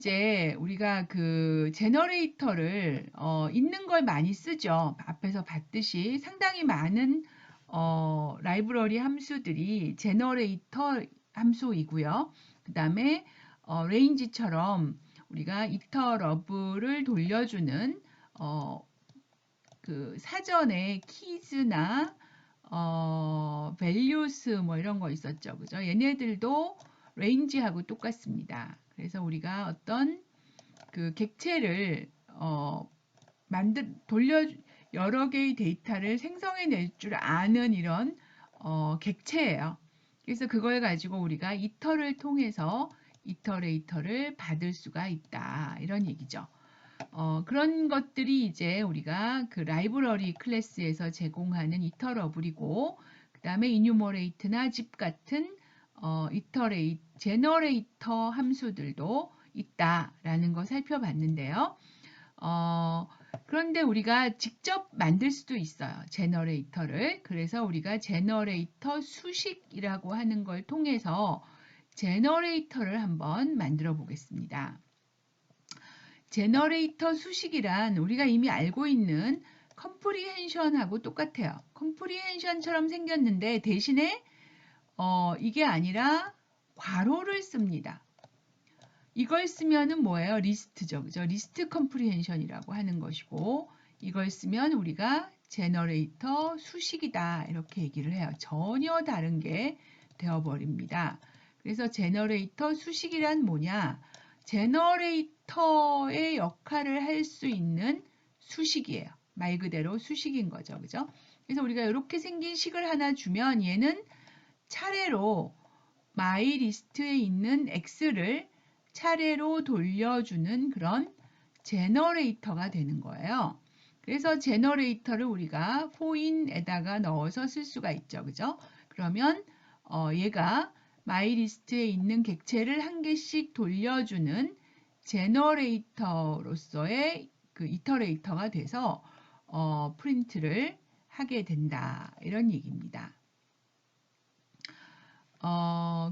이제 우리가 그 제너레이터를 있는 걸 많이 쓰죠. 앞에서 봤듯이 상당히 많은 라이브러리 함수들이 제너레이터 함수이고요. 그 다음에 레인지처럼 우리가 이터러브를 돌려주는 어, 그 사전에 키즈나 values 뭐 이런 거 있었죠. 그죠? 얘네들도 range하고 똑같습니다. 그래서 우리가 어떤 그 객체를 돌려 여러 개의 데이터를 생성해낼 줄 아는 이런 객체예요. 그래서 그걸 가지고 우리가 이터를 통해서 이터레이터를 받을 수가 있다. 이런 얘기죠. 그런 것들이 이제 우리가 그 라이브러리 클래스에서 제공하는 이터러블이고, 그 다음에 이뉴머레이트나 집 같은 제너레이터 함수들도 있다라는 거 살펴봤는데요. 그런데 우리가 직접 만들 수도 있어요. 제너레이터를. 그래서 우리가 제너레이터 수식이라고 하는 걸 통해서 제너레이터를 한번 만들어 보겠습니다. 제너레이터 수식이란 우리가 이미 알고 있는 컴프리헨션하고 똑같아요. 컴프리헨션처럼 생겼는데 대신에 이게 아니라 괄호를 씁니다. 이걸 쓰면은 뭐예요? 리스트죠. 그죠? 리스트 컴프리헨션이라고 하는 것이고, 이걸 쓰면 우리가 제너레이터 수식이다. 이렇게 얘기를 해요. 전혀 다른 게 되어버립니다. 그래서 제너레이터 수식이란 뭐냐? 제너레이터의 역할을 할 수 있는 수식이에요. 말 그대로 수식인 거죠. 그죠? 그래서 우리가 이렇게 생긴 식을 하나 주면 얘는 차례로 마이 리스트에 있는 X를 차례로 돌려주는 그런 제너레이터가 되는 거예요. 그래서 제너레이터를 우리가 포인에다가 넣어서 쓸 수가 있죠. 그죠? 그러면 얘가 마이 리스트에 있는 객체를 한 개씩 돌려주는 제너레이터로서의 그 이터레이터가 돼서 프린트를 하게 된다. 이런 얘기입니다.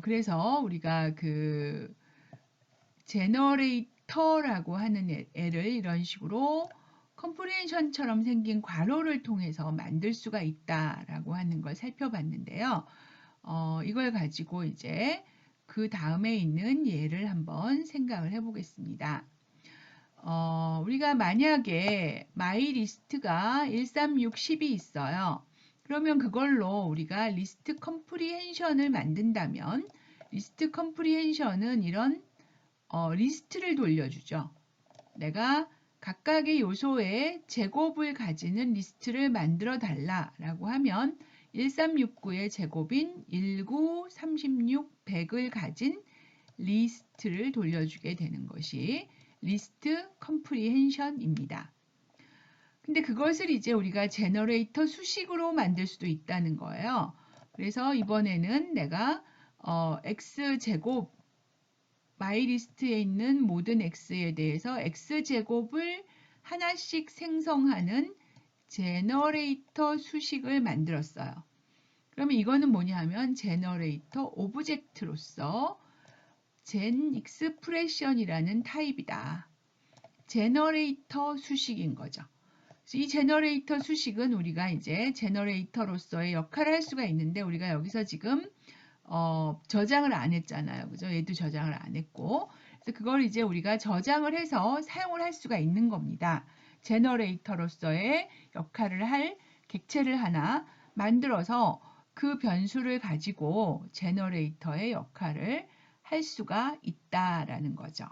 그래서 우리가 그 제너레이터라고 하는 애를 이런 식으로 컴프레hension처럼 생긴 괄호를 통해서 만들 수가 있다라고 하는 걸 살펴봤는데요. 이걸 가지고 이제 그 다음에 있는 예를 한번 생각을 해보겠습니다. 우리가 만약에 마이 리스트가 1, 3, 6, 10이 있어요. 그러면 그걸로 우리가 리스트 컴프리헨션을 만든다면 리스트 컴프리헨션은 이런 리스트를 돌려주죠. 내가 각각의 요소의 제곱을 가지는 리스트를 만들어 달라라고 하면 1369의 제곱인 19, 36, 100을 가진 리스트를 돌려주게 되는 것이 리스트 컴프리헨션입니다. 근데 그것을 이제 우리가 제너레이터 수식으로 만들 수도 있다는 거예요. 그래서 이번에는 내가 x제곱 마이 리스트에 있는 모든 x에 대해서 x제곱을 하나씩 생성하는 제너레이터 수식을 만들었어요. 그러면 이거는 뭐냐 하면 제너레이터 오브젝트로서 젠 익스프레션이라는 타입이다. 제너레이터 수식인 거죠. 이 제너레이터 수식은 우리가 이제 제너레이터로서의 역할을 할 수가 있는데 우리가 여기서 지금 저장을 안 했잖아요. 그죠? 얘도 저장을 안 했고. 그래서 그걸 이제 우리가 저장을 해서 사용을 할 수가 있는 겁니다. 제너레이터로서의 역할을 할 객체를 하나 만들어서 그 변수를 가지고 제너레이터의 역할을 할 수가 있다라는 거죠.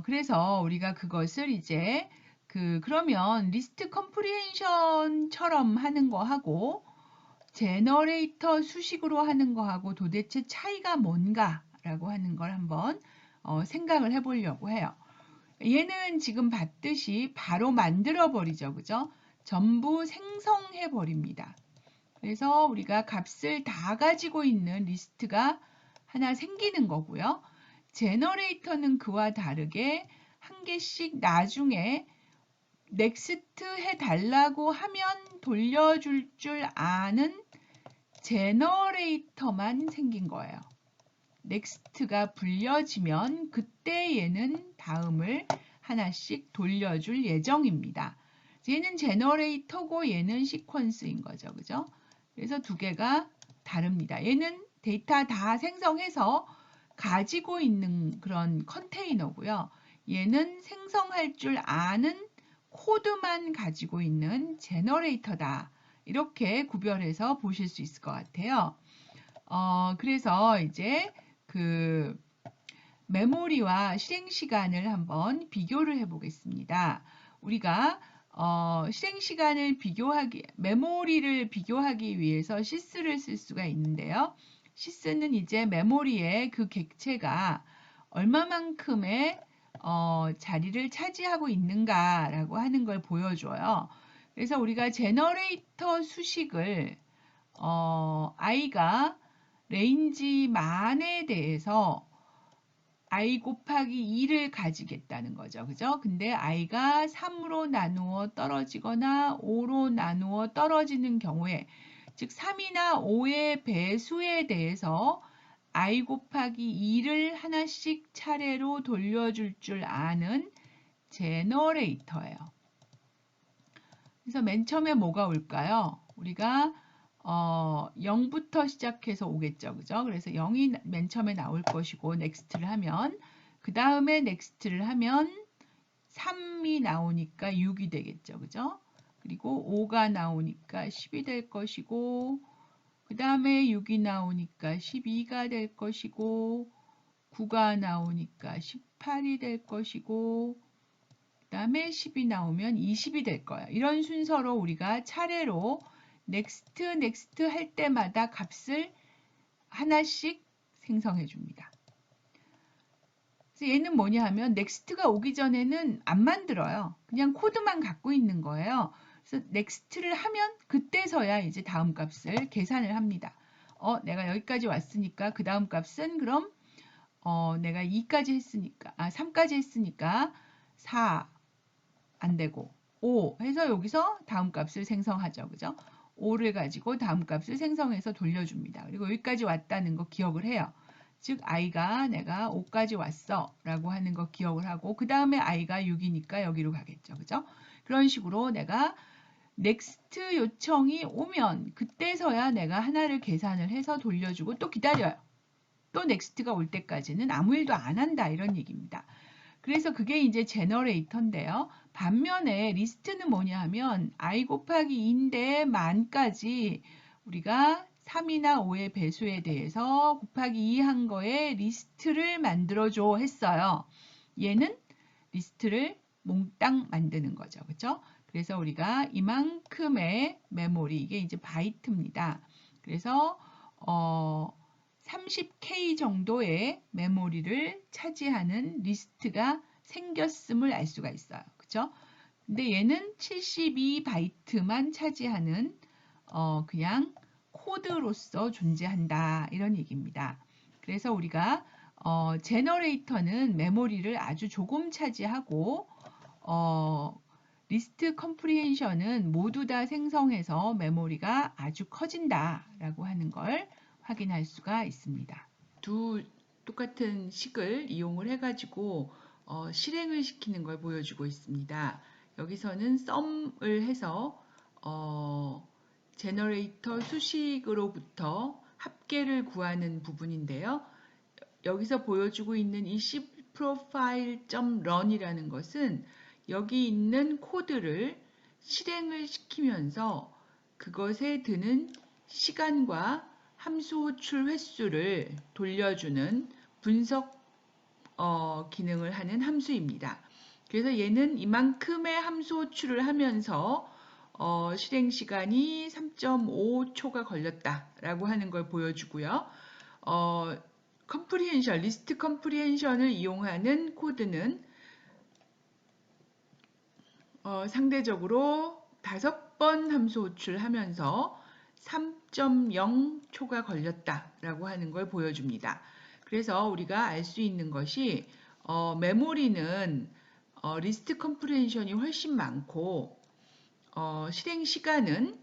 그래서 우리가 그것을 이제 그러면 리스트 컴프리헨션처럼 하는 거 하고 제너레이터 수식으로 하는 거하고 도대체 차이가 뭔가라고 하는 걸 한번 생각을 해보려고 해요. 얘는 지금 봤듯이 바로 만들어 버리죠. 그죠? 전부 생성해 버립니다. 그래서 우리가 값을 다 가지고 있는 리스트가 하나 생기는 거고요. 제너레이터는 그와 다르게 한 개씩 나중에 넥스트 해달라고 하면 돌려줄 줄 아는 제너레이터만 생긴 거예요. next가 불려지면 그때 얘는 다음을 하나씩 돌려줄 예정입니다. 얘는 제너레이터고 얘는 시퀀스인 거죠. 그죠? 그래서 두 개가 다릅니다. 얘는 데이터 다 생성해서 가지고 있는 그런 컨테이너고요. 얘는 생성할 줄 아는 코드만 가지고 있는 제너레이터다. 이렇게 구별해서 보실 수 있을 것 같아요. 그래서 이제 그 메모리와 실행 시간을 한번 비교를 해 보겠습니다. 우리가 실행 시간을 메모리를 비교하기 위해서 sys를 쓸 수가 있는데요. sys는 이제 메모리의 그 객체가 얼마만큼의 자리를 차지하고 있는가라고 하는 걸 보여줘요. 그래서 우리가 제너레이터 수식을 i가 레인지 만에 대해서 i 곱하기 2를 가지겠다는 거죠. 그죠? 근데 i가 3으로 나누어 떨어지거나 5로 나누어 떨어지는 경우에 즉 3이나 5의 배수에 대해서 i 곱하기 2를 하나씩 차례로 돌려줄 줄 아는 제너레이터예요. 그래서 맨 처음에 뭐가 올까요? 우리가 0부터 시작해서 오겠죠. 그죠? 그래서 0이 맨 처음에 나올 것이고 next를 하면 그 다음에 next를 하면 3이 나오니까 6이 되겠죠. 그죠? 그리고 5가 나오니까 10이 될 것이고 그 다음에 6이 나오니까 12가 될 것이고 9가 나오니까 18이 될 것이고 그 다음에 10이 나오면 20이 될 거예요. 이런 순서로 우리가 차례로 next, next 할 때마다 값을 하나씩 생성해 줍니다. 그래서 얘는 뭐냐 하면 next가 오기 전에는 안 만들어요. 그냥 코드만 갖고 있는 거예요. 그래서 next를 하면 그때서야 이제 다음 값을 계산을 합니다. 내가 여기까지 왔으니까 그 다음 값은 그럼 내가 2까지 했으니까 3까지 했으니까 4 안 되고 5 해서 여기서 다음 값을 생성하죠. 그죠? 5를 가지고 다음 값을 생성해서 돌려줍니다. 그리고 여기까지 왔다는 거 기억을 해요. 즉 i가 내가 5까지 왔어 라고 하는 거 기억을 하고 그 다음에 i가 6이니까 여기로 가겠죠. 그죠? 그런 식으로 내가 next 요청이 오면 그때서야 내가 하나를 계산을 해서 돌려주고 또 기다려요. 또 next가 올 때까지는 아무 일도 안 한다 이런 얘기입니다. 그래서 그게 이제 제너레이터인데요. 반면에 리스트는 뭐냐 하면 i 곱하기 2인데 만까지 우리가 3이나 5의 배수에 대해서 곱하기 2 한 거에 리스트를 만들어줘 했어요. 얘는 리스트를 몽땅 만드는 거죠. 그렇죠? 그래서 우리가 이만큼의 메모리, 이게 이제 바이트입니다. 그래서 30K 정도의 메모리를 차지하는 리스트가 생겼음을 알 수가 있어요. 그죠? 근데 얘는 72바이트만 차지하는 그냥 코드로서 존재한다 이런 얘기입니다. 그래서 우리가 제너레이터는 메모리를 아주 조금 차지하고 리스트 컴프리헨션은 모두 다 생성해서 메모리가 아주 커진다라고 하는 걸 확인할 수가 있습니다. 두 똑같은 식을 이용을 해가지고 실행을 시키는 걸 보여주고 있습니다. 여기서는 sum을 해서 제너레이터 수식으로부터 합계를 구하는 부분인데요. 여기서 보여주고 있는 이 cprofile.run이라는 것은 여기 있는 코드를 실행을 시키면서 그것에 드는 시간과 함수 호출 횟수를 돌려주는 분석 기능을 하는 함수입니다. 그래서 얘는 이만큼의 함수 호출을 하면서 실행 시간이 3.5초가 걸렸다라고 하는 걸 보여주고요. 리스트 컴프리헨션을 이용하는 코드는 상대적으로 5번 함수 호출하면서 3.0초가 걸렸다라고 하는 걸 보여줍니다. 그래서 우리가 알 수 있는 것이 메모리는 리스트 컴프리헨션이 훨씬 많고 실행 시간은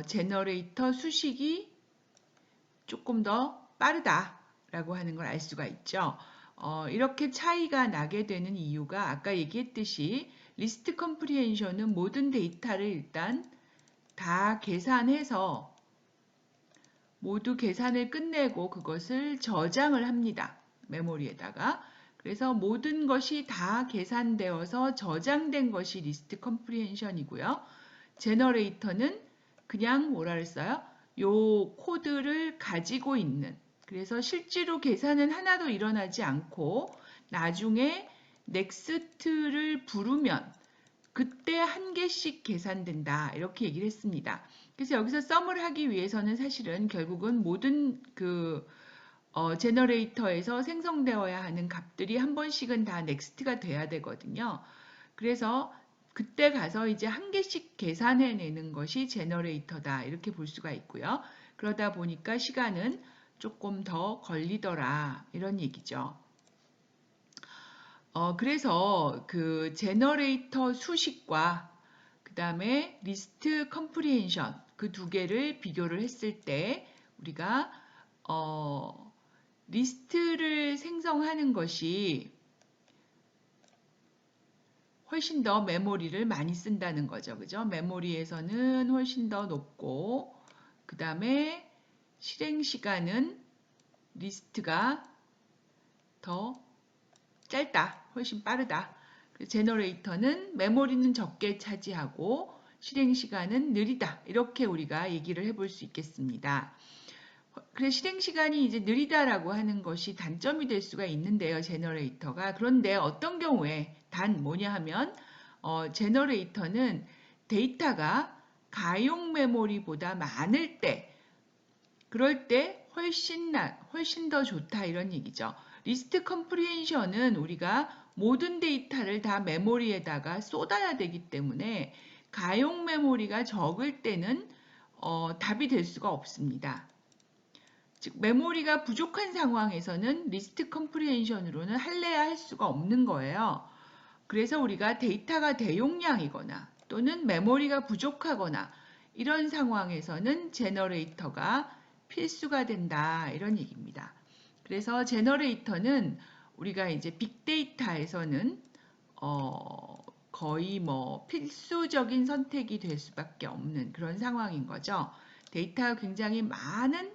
제너레이터 수식이 조금 더 빠르다 라고 하는 걸 알 수가 있죠. 이렇게 차이가 나게 되는 이유가 아까 얘기했듯이 리스트 컴프리헨션은 모든 데이터를 일단 다 계산해서 모두 계산을 끝내고 그것을 저장을 합니다. 메모리에다가. 그래서 모든 것이 다 계산되어서 저장된 것이 리스트 컴프리헨션이고요. 제너레이터는 그냥 뭐라 그랬어요? 요 코드를 가지고 있는, 그래서 실제로 계산은 하나도 일어나지 않고 나중에 넥스트를 부르면 그때 한 개씩 계산된다, 이렇게 얘기를 했습니다. 그래서 여기서 썸을 하기 위해서는 사실은 결국은 모든 제너레이터에서 생성되어야 하는 값들이 한 번씩은 다 넥스트가 돼야 되거든요. 그래서 그때 가서 이제 한 개씩 계산해내는 것이 제너레이터다, 이렇게 볼 수가 있고요. 그러다 보니까 시간은 조금 더 걸리더라, 이런 얘기죠. 그래서 그 제너레이터 수식과 그 다음에 리스트 컴프리헨션, 그 두 개를 비교를 했을 때 우리가 리스트를 생성하는 것이 훨씬 더 메모리를 많이 쓴다는 거죠. 그죠? 메모리에서는 훨씬 더 높고, 그 다음에 실행 시간은 리스트가 더 짧다, 훨씬 빠르다. 제너레이터는 메모리는 적게 차지하고 실행 시간은 느리다, 이렇게 우리가 얘기를 해볼 수 있겠습니다. 그래서 실행 시간이 이제 느리다라고 하는 것이 단점이 될 수가 있는데요, 제너레이터가. 그런데 어떤 경우에 단 뭐냐 하면 제너레이터는 데이터가 가용 메모리보다 많을 때, 그럴 때 훨씬 더 좋다, 이런 얘기죠. 리스트 컴프리헨션은 우리가 모든 데이터를 다 메모리에다가 쏟아야 되기 때문에 가용 메모리가 적을 때는 답이 될 수가 없습니다. 즉 메모리가 부족한 상황에서는 리스트 컴프리헨션으로는 할래야 할 수가 없는 거예요. 그래서 우리가 데이터가 대용량이거나 또는 메모리가 부족하거나 이런 상황에서는 제너레이터가 필수가 된다, 이런 얘기입니다. 그래서 제너레이터는 우리가 이제 빅데이터에서는 거의 뭐 필수적인 선택이 될 수밖에 없는 그런 상황인 거죠. 데이터가 굉장히 많은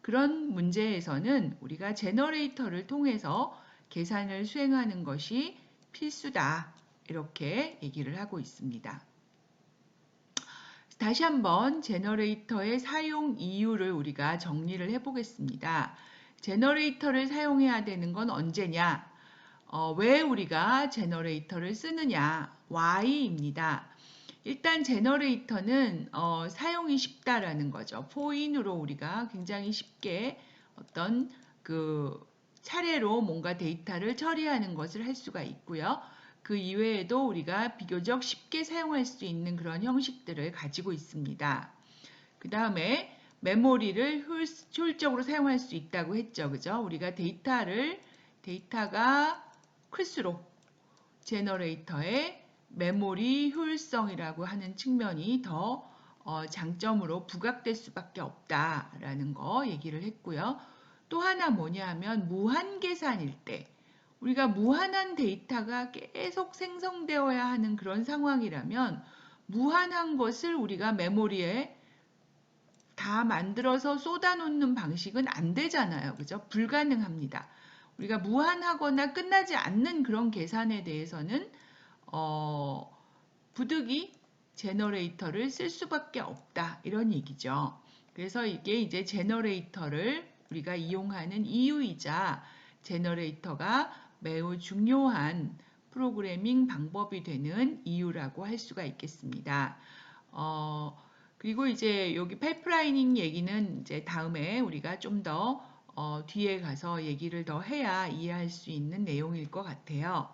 그런 문제에서는 우리가 제너레이터를 통해서 계산을 수행하는 것이 필수다, 이렇게 얘기를 하고 있습니다. 다시 한번 제너레이터의 사용 이유를 우리가 정리를 해보겠습니다. 제너레이터를 사용해야 되는 건 언제냐? 왜 우리가 제너레이터를 쓰느냐? Why입니다. 일단 제너레이터는 사용이 쉽다라는 거죠. 포인으로 우리가 굉장히 쉽게 어떤 그 차례로 뭔가 데이터를 처리하는 것을 할 수가 있고요. 그 이외에도 우리가 비교적 쉽게 사용할 수 있는 그런 형식들을 가지고 있습니다. 그 다음에 메모리를 효율적으로 사용할 수 있다고 했죠. 그죠? 우리가 데이터가 클수록 제너레이터의 메모리 효율성이라고 하는 측면이 더 장점으로 부각될 수밖에 없다라는 거 얘기를 했고요. 또 하나 뭐냐 하면 무한 계산일 때, 우리가 무한한 데이터가 계속 생성되어야 하는 그런 상황이라면 무한한 것을 우리가 메모리에 다 만들어서 쏟아놓는 방식은 안 되잖아요. 그죠? 불가능합니다. 우리가 무한하거나 끝나지 않는 그런 계산에 대해서는 부득이 제너레이터를 쓸 수밖에 없다, 이런 얘기죠. 그래서 이게 이제 제너레이터를 우리가 이용하는 이유이자 제너레이터가 매우 중요한 프로그래밍 방법이 되는 이유라고 할 수가 있겠습니다. 그리고 이제 여기 파이프라이닝 얘기는 이제 다음에 우리가 좀 더 뒤에 가서 얘기를 더 해야 이해할 수 있는 내용일 것 같아요.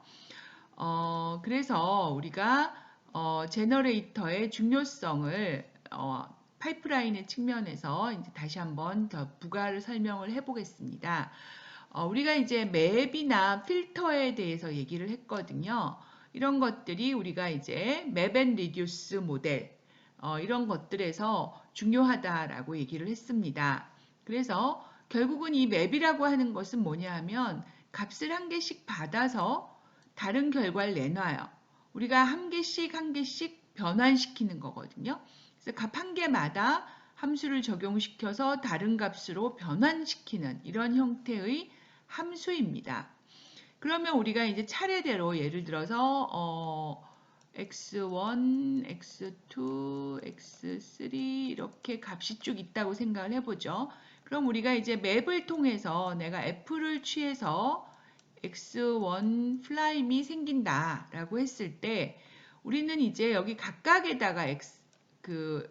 그래서 우리가 제너레이터의 중요성을 파이프라인의 측면에서 이제 다시 한번 더 부가를 설명을 해보겠습니다. 우리가 이제 맵이나 필터에 대해서 얘기를 했거든요. 이런 것들이 우리가 이제 맵 앤 리듀스 모델 이런 것들에서 중요하다라고 얘기를 했습니다. 그래서 결국은 이 맵이라고 하는 것은 뭐냐 하면 값을 한 개씩 받아서 다른 결과를 내놔요. 우리가 한 개씩 한 개씩 변환시키는 거거든요. 그래서 값 한 개마다 함수를 적용시켜서 다른 값으로 변환시키는 이런 형태의 함수입니다. 그러면 우리가 이제 차례대로 예를 들어서 x1, x2, x3 이렇게 값이 쭉 있다고 생각을 해보죠. 그럼 우리가 이제 맵을 통해서 내가 f를 취해서 x1 플라임이 생긴다라고 했을 때 우리는 이제 여기 각각에다가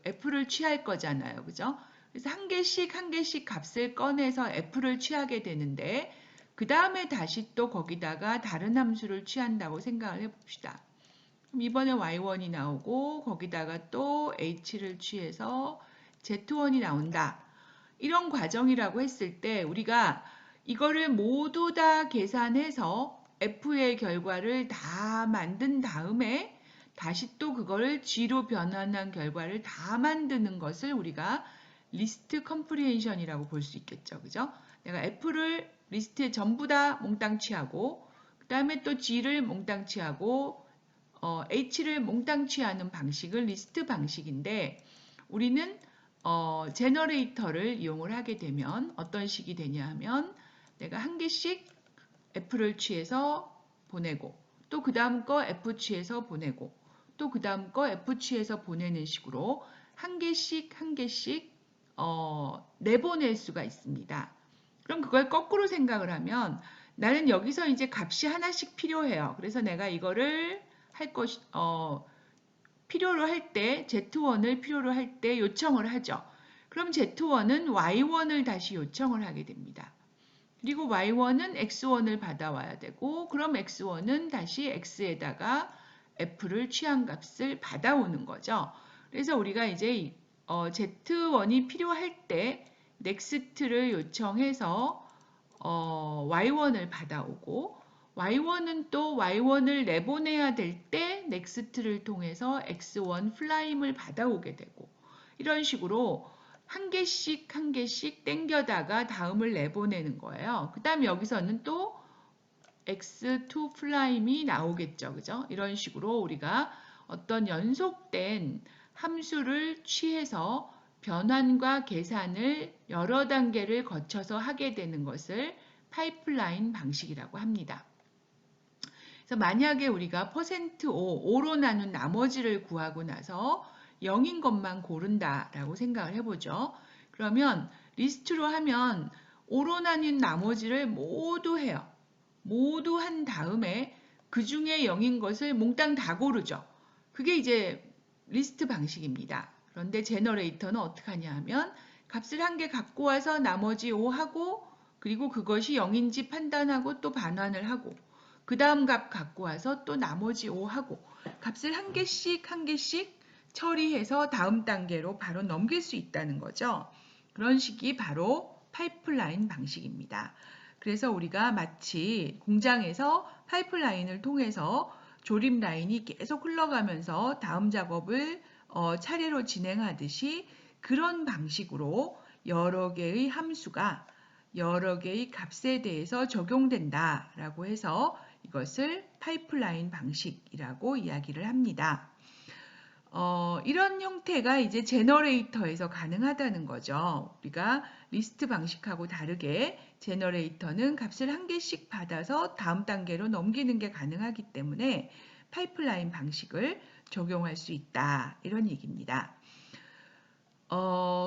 f를 취할 거잖아요. 그죠? 그래서 한 개씩 한 개씩 값을 꺼내서 f를 취하게 되는데 그 다음에 다시 또 거기다가 다른 함수를 취한다고 생각을 해봅시다. 그럼 이번에 y1이 나오고 거기다가 또 h를 취해서 z1이 나온다. 이런 과정이라고 했을 때 우리가 이거를 모두 다 계산해서 f의 결과를 다 만든 다음에 다시 또 그거를 g로 변환한 결과를 다 만드는 것을 우리가 리스트 컴프리헨션이라고 볼 수 있겠죠. 그죠? 내가 f를 리스트에 전부 다 몽땅 취하고 그 다음에 또 g를 몽땅 취하고 h를 몽땅 취하는 방식을 리스트 방식인데 우리는 제너레이터를 이용을 하게 되면 어떤 식이 되냐 하면 내가 한 개씩 f를 취해서 보내고 또 그 다음 거 f 취해서 보내고 또 그 다음 거 f 취해서 보내는 식으로 한 개씩 한 개씩 내보낼 수가 있습니다. 그럼 그걸 거꾸로 생각을 하면 나는 여기서 이제 값이 하나씩 필요해요. 그래서 내가 이거를 필요로 할 때 Z1을 필요로 할 때 요청을 하죠. 그럼 Z1은 Y1을 다시 요청을 하게 됩니다. 그리고 Y1은 X1을 받아와야 되고 그럼 X1은 다시 X에다가 F를 취한 값을 받아오는 거죠. 그래서 우리가 이제 Z1이 필요할 때 넥스트를 요청해서 Y1을 받아오고 Y1은 또 Y1을 내보내야 될 때 넥스트를 통해서 X1 플라임을 받아오게 되고 이런 식으로 한 개씩 한 개씩 땡겨다가 다음을 내보내는 거예요. 그 다음 여기서는 또 X2 플라임이 나오겠죠. 그죠? 이런 식으로 우리가 어떤 연속된 함수를 취해서 변환과 계산을 여러 단계를 거쳐서 하게 되는 것을 파이프라인 방식이라고 합니다. 그래서 만약에 우리가 %5, 5로 나눈 나머지를 구하고 나서 0인 것만 고른다라고 생각을 해보죠. 그러면 리스트로 하면 5로 나뉜 나머지를 모두 해요. 모두 한 다음에 그 중에 0인 것을 몽땅 다 고르죠. 그게 이제 리스트 방식입니다. 그런데 제너레이터는 어떻게 하냐 하면 값을 한 개 갖고 와서 나머지 5 하고 그리고 그것이 0인지 판단하고 또 반환을 하고 그 다음 값 갖고 와서 또 나머지 5 하고 값을 한 개씩 한 개씩 처리해서 다음 단계로 바로 넘길 수 있다는 거죠. 그런 식이 바로 파이프라인 방식입니다. 그래서 우리가 마치 공장에서 파이프라인을 통해서 조립 라인이 계속 흘러가면서 다음 작업을 차례로 진행하듯이 그런 방식으로 여러 개의 함수가 여러 개의 값에 대해서 적용된다라고 해서 이것을 파이프라인 방식이라고 이야기를 합니다. 이런 형태가 이제 제너레이터에서 가능하다는 거죠. 우리가 리스트 방식하고 다르게 제너레이터는 값을 한 개씩 받아서 다음 단계로 넘기는 게 가능하기 때문에 파이프라인 방식을 적용할 수 있다. 이런 얘기입니다.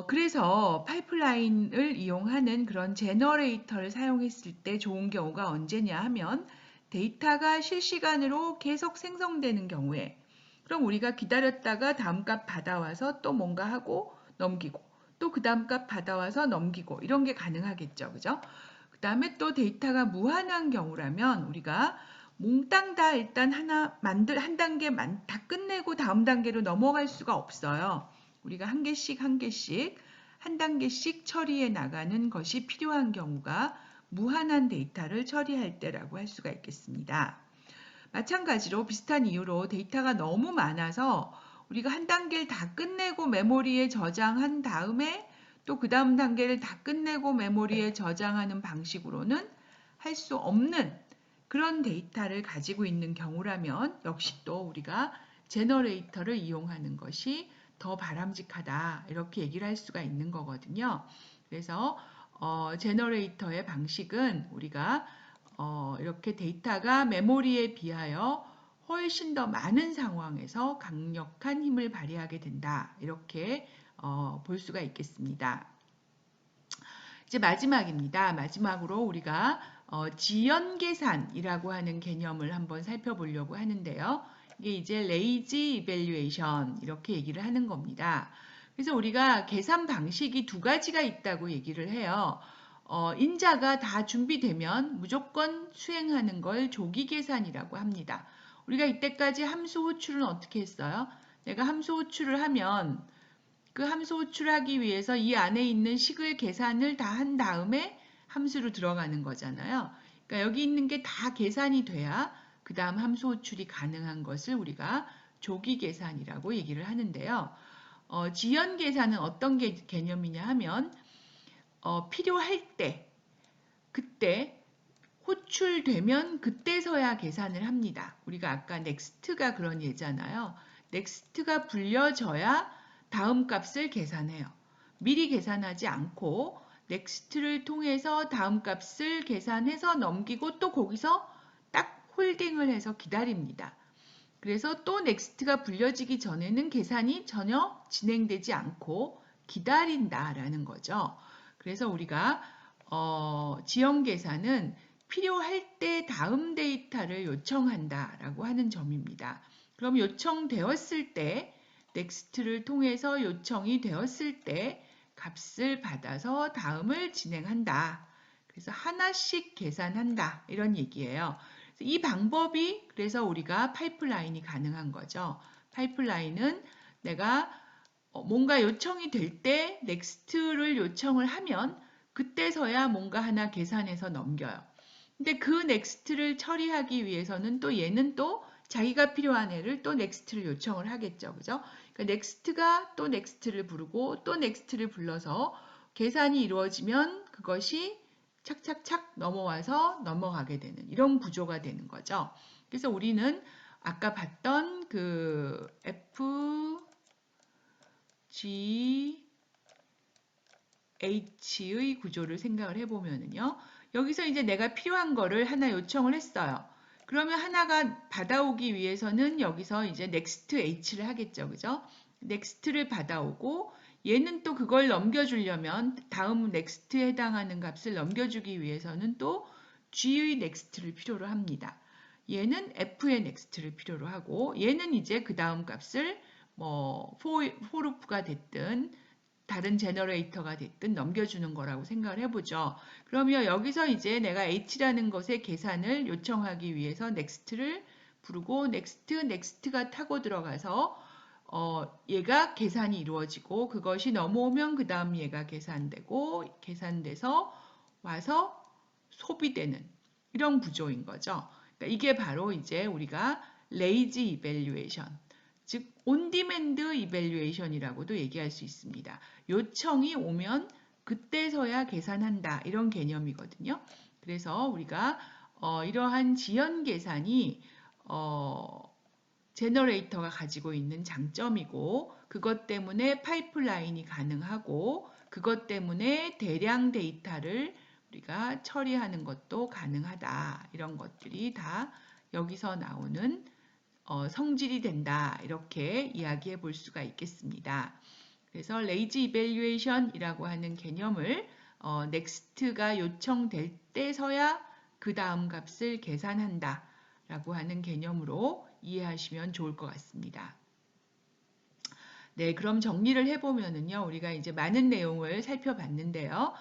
그래서 파이프라인을 이용하는 그런 제너레이터를 사용했을 때 좋은 경우가 언제냐 하면 데이터가 실시간으로 계속 생성되는 경우에 그럼 우리가 기다렸다가 다음 값 받아와서 또 뭔가 하고 넘기고 또 그 다음 값 받아와서 넘기고 이런 게 가능하겠죠. 그죠? 그 다음에 또 데이터가 무한한 경우라면 우리가 몽땅 다 일단 한 단계 다 끝내고 다음 단계로 넘어갈 수가 없어요. 우리가 한 개씩 한 개씩 한 단계씩 처리해 나가는 것이 필요한 경우가 무한한 데이터를 처리할 때라고 할 수가 있겠습니다. 마찬가지로 비슷한 이유로 데이터가 너무 많아서 우리가 한 단계를 다 끝내고 메모리에 저장한 다음에 또 그 다음 단계를 다 끝내고 메모리에 저장하는 방식으로는 할 수 없는 그런 데이터를 가지고 있는 경우라면 역시 또 우리가 제너레이터를 이용하는 것이 더 바람직하다 이렇게 얘기를 할 수가 있는 거거든요. 그래서 제너레이터의 방식은 우리가 이렇게 데이터가 메모리에 비하여 훨씬 더 많은 상황에서 강력한 힘을 발휘하게 된다. 이렇게 볼 수가 있겠습니다. 이제 마지막입니다. 마지막으로 우리가 지연 계산이라고 하는 개념을 한번 살펴보려고 하는데요. 이게 이제 lazy evaluation 이렇게 얘기를 하는 겁니다. 그래서 우리가 계산 방식이 두 가지가 있다고 얘기를 해요. 인자가 다 준비되면 무조건 수행하는 걸 조기 계산이라고 합니다. 우리가 이때까지 함수 호출은 어떻게 했어요? 내가 함수 호출을 하면 그 함수 호출하기 위해서 이 안에 있는 식을 계산을 다 한 다음에 함수로 들어가는 거잖아요. 그러니까 여기 있는 게 다 계산이 돼야 그 다음 함수 호출이 가능한 것을 우리가 조기 계산이라고 얘기를 하는데요. 지연 계산은 어떤 개념이냐 하면 필요할 때, 그때 호출되면 그때서야 계산을 합니다. 우리가 아까 넥스트가 그런 예잖아요. 넥스트가 불려져야 다음 값을 계산해요. 미리 계산하지 않고 넥스트를 통해서 다음 값을 계산해서 넘기고 또 거기서 딱 홀딩을 해서 기다립니다. 그래서 또 넥스트가 불려지기 전에는 계산이 전혀 진행되지 않고 기다린다라는 거죠. 그래서 우리가 지연 계산은 필요할 때 다음 데이터를 요청한다라고 하는 점입니다. 그럼 요청되었을 때 넥스트를 통해서 요청이 되었을 때 값을 받아서 다음을 진행한다. 그래서 하나씩 계산한다 이런 얘기예요. 이 방법이 그래서 우리가 파이프라인이 가능한 거죠. 파이프라인은 내가 뭔가 요청이 될 때 넥스트를 요청을 하면 그때서야 뭔가 하나 계산해서 넘겨요. 근데 그 넥스트를 처리하기 위해서는 또 얘는 또 자기가 필요한 애를 또 넥스트를 요청을 하겠죠. 그죠? 그러니까 넥스트가 또 넥스트를 부르고 또 넥스트를 불러서 계산이 이루어지면 그것이 착착착 넘어와서 넘어가게 되는 이런 구조가 되는 거죠. 그래서 우리는 아까 봤던 그 F, G, H의 구조를 생각을 해보면요. 여기서 이제 내가 필요한 거를 하나 요청을 했어요. 그러면 하나가 받아오기 위해서는 여기서 이제 next H를 하겠죠. 그죠? next를 받아오고 얘는 또 그걸 넘겨주려면 다음 next에 해당하는 값을 넘겨주기 위해서는 또 G의 next를 필요로 합니다. 얘는 F의 next를 필요로 하고 얘는 이제 그 다음 값을 뭐 for loop가 됐든 다른 제너레이터가 됐든 넘겨주는 거라고 생각을 해보죠. 그러면 여기서 이제 내가 h라는 것의 계산을 요청하기 위해서 next를 부르고 next가 타고 들어가서 얘가 계산이 이루어지고 그것이 넘어오면 그 다음 얘가 계산되고 계산돼서 와서 소비되는 이런 구조인 거죠. 그러니까 이게 바로 이제 우리가 lazy evaluation, 즉 온디맨드 이밸류에이션이라고도 얘기할 수 있습니다. 요청이 오면 그때서야 계산한다 이런 개념이거든요. 그래서 우리가 이러한 지연 계산이 제너레이터가 가지고 있는 장점이고 그것 때문에 파이프라인이 가능하고 그것 때문에 대량 데이터를 우리가 처리하는 것도 가능하다. 이런 것들이 다 여기서 나오는 성질이 된다. 이렇게 이야기해 볼 수가 있겠습니다. 그래서 lazy evaluation이라고 하는 개념을 next가 요청될 때서야 그 다음 값을 계산한다. 라고 하는 개념으로 이해하시면 좋을 것 같습니다. 네, 그럼 정리를 해보면은요, 우리가 이제 많은 내용을 살펴봤는데요.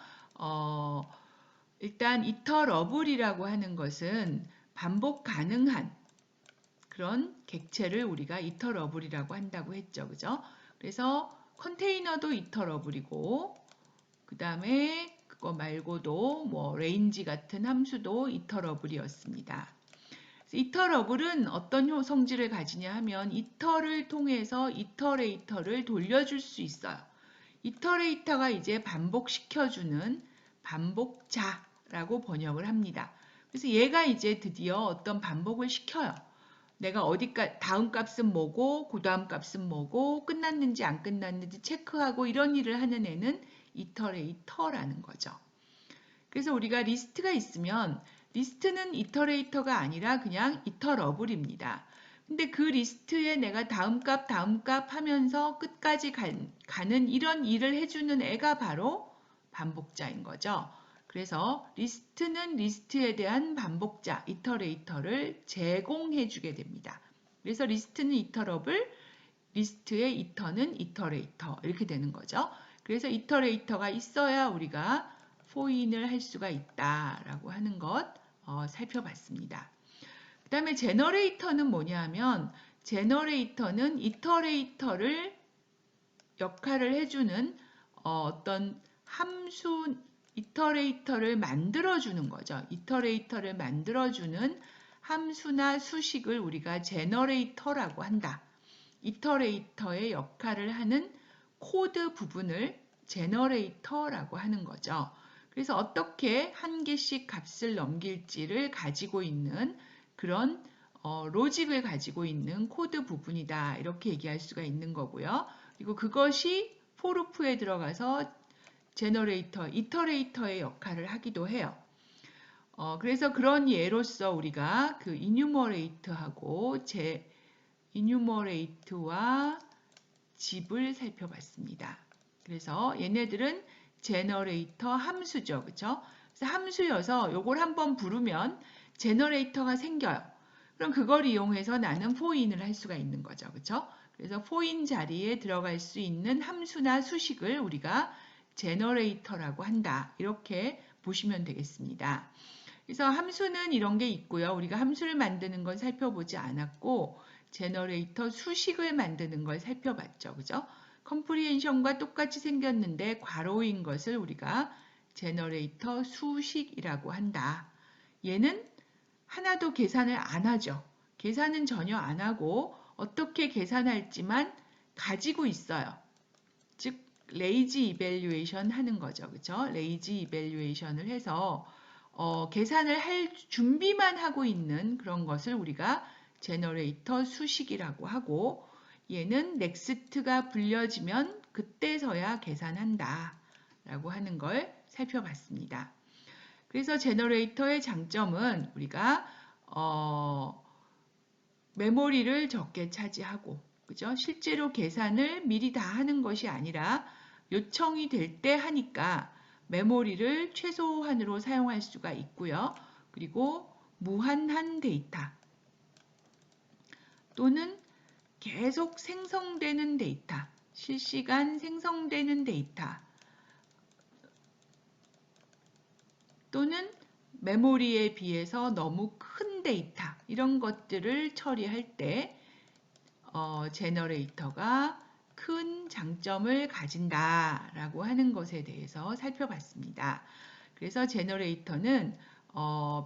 일단 iterable이라고 하는 것은 반복 가능한 그런 객체를 우리가 iterable이라고 한다고 했죠. 그죠? 그래서 컨테이너도 iterable이고 그 다음에 그거 말고도 뭐 range 같은 함수도 iterable이었습니다. 이터러블은 어떤 성질을 가지냐 하면 이터를 통해서 이터레이터를 돌려줄 수 있어요. 이터레이터가 이제 반복시켜주는 반복자라고 번역을 합니다. 그래서 얘가 이제 드디어 어떤 반복을 시켜요. 내가 다음 값은 뭐고, 그 다음 값은 뭐고, 끝났는지 안 끝났는지 체크하고 이런 일을 하는 애는 이터레이터라는 거죠. 그래서 우리가 리스트가 있으면 리스트는 이터레이터가 아니라 그냥 이터러블입니다. 근데 그 리스트에 내가 다음 값 하면서 끝까지 가는 이런 일을 해주는 애가 바로 반복자인 거죠. 그래서 리스트는 리스트에 대한 반복자, 이터레이터를 제공해 주게 됩니다. 그래서 리스트는 이터러블, 리스트의 이터는 이터레이터 이렇게 되는 거죠. 그래서 이터레이터가 있어야 우리가 포인을 할 수가 있다라고 하는 것 살펴봤습니다. 그 다음에 제너레이터는 뭐냐 하면 제너레이터는 이터레이터를 역할을 해주는 어떤 함수 이터레이터를 만들어주는 거죠. 이터레이터를 만들어주는 함수나 수식을 우리가 제너레이터라고 한다. 이터레이터의 역할을 하는 코드 부분을 제너레이터라고 하는 거죠. 그래서 어떻게 한 개씩 값을 넘길지를 가지고 있는 그런 로직을 가지고 있는 코드 부분이다. 이렇게 얘기할 수가 있는 거고요. 그리고 그것이 포루프에 들어가서 제너레이터, 이터레이터의 역할을 하기도 해요. 그래서 그런 예로서 우리가 그 이뉴머레이트하고 이뉴머레이트와 집을 살펴봤습니다. 그래서 얘네들은 제너레이터 함수죠. 그쵸? 그래서 함수여서 요걸 한번 부르면 제너레이터가 생겨요. 그럼 그걸 이용해서 나는 포인을 할 수가 있는 거죠. 그쵸? 그래서 포인 자리에 들어갈 수 있는 함수나 수식을 우리가 제너레이터라고 한다. 이렇게 보시면 되겠습니다. 그래서 함수는 이런 게 있고요. 우리가 함수를 만드는 건 살펴보지 않았고 제너레이터 수식을 만드는 걸 살펴봤죠. 그죠? 컴프리헨션과 똑같이 생겼는데 괄호인 것을 우리가 제너레이터 수식이라고 한다. 얘는 하나도 계산을 안 하죠. 계산은 전혀 안 하고 어떻게 계산할지만 가지고 있어요. 즉 레이지 이밸류에이션 하는 거죠. 그죠? 레이지 이밸류에이션을 해서 계산을 할 준비만 하고 있는 그런 것을 우리가 제너레이터 수식이라고 하고 얘는 넥스트가 불려지면 그때서야 계산한다 라고 하는 걸 살펴봤습니다. 그래서 제너레이터의 장점은 우리가 메모리를 적게 차지하고 그죠? 실제로 계산을 미리 다 하는 것이 아니라 요청이 될 때 하니까 메모리를 최소한으로 사용할 수가 있고요. 그리고 무한한 데이터 또는 계속 생성되는 데이터, 실시간 생성되는 데이터 또는 메모리에 비해서 너무 큰 데이터 이런 것들을 처리할 때 제너레이터가 큰 장점을 가진다라고 하는 것에 대해서 살펴봤습니다. 그래서 제너레이터는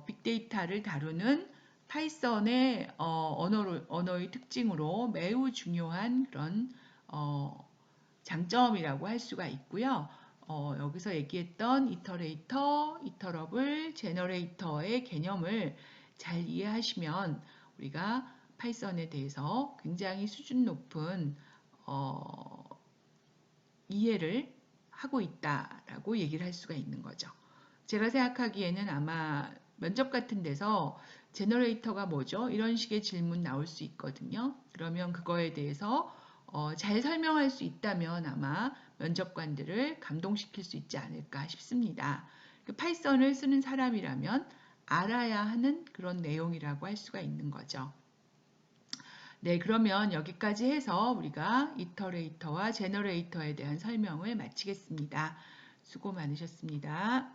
빅데이터를 다루는 파이썬의 언어의 특징으로 매우 중요한 그런 장점이라고 할 수가 있고요. 여기서 얘기했던 이터레이터, 이터러블, 제너레이터의 개념을 잘 이해하시면 우리가 파이썬에 대해서 굉장히 수준 높은 이해를 하고 있다라고 얘기를 할 수가 있는 거죠. 제가 생각하기에는 아마 면접 같은 데서 제너레이터가 뭐죠? 이런 식의 질문 나올 수 있거든요. 그러면 그거에 대해서 잘 설명할 수 있다면 아마 면접관들을 감동시킬 수 있지 않을까 싶습니다. 파이썬을 쓰는 사람이라면 알아야 하는 그런 내용이라고 할 수가 있는 거죠. 네, 그러면 여기까지 해서 우리가 이터레이터와 제너레이터에 대한 설명을 마치겠습니다. 수고 많으셨습니다.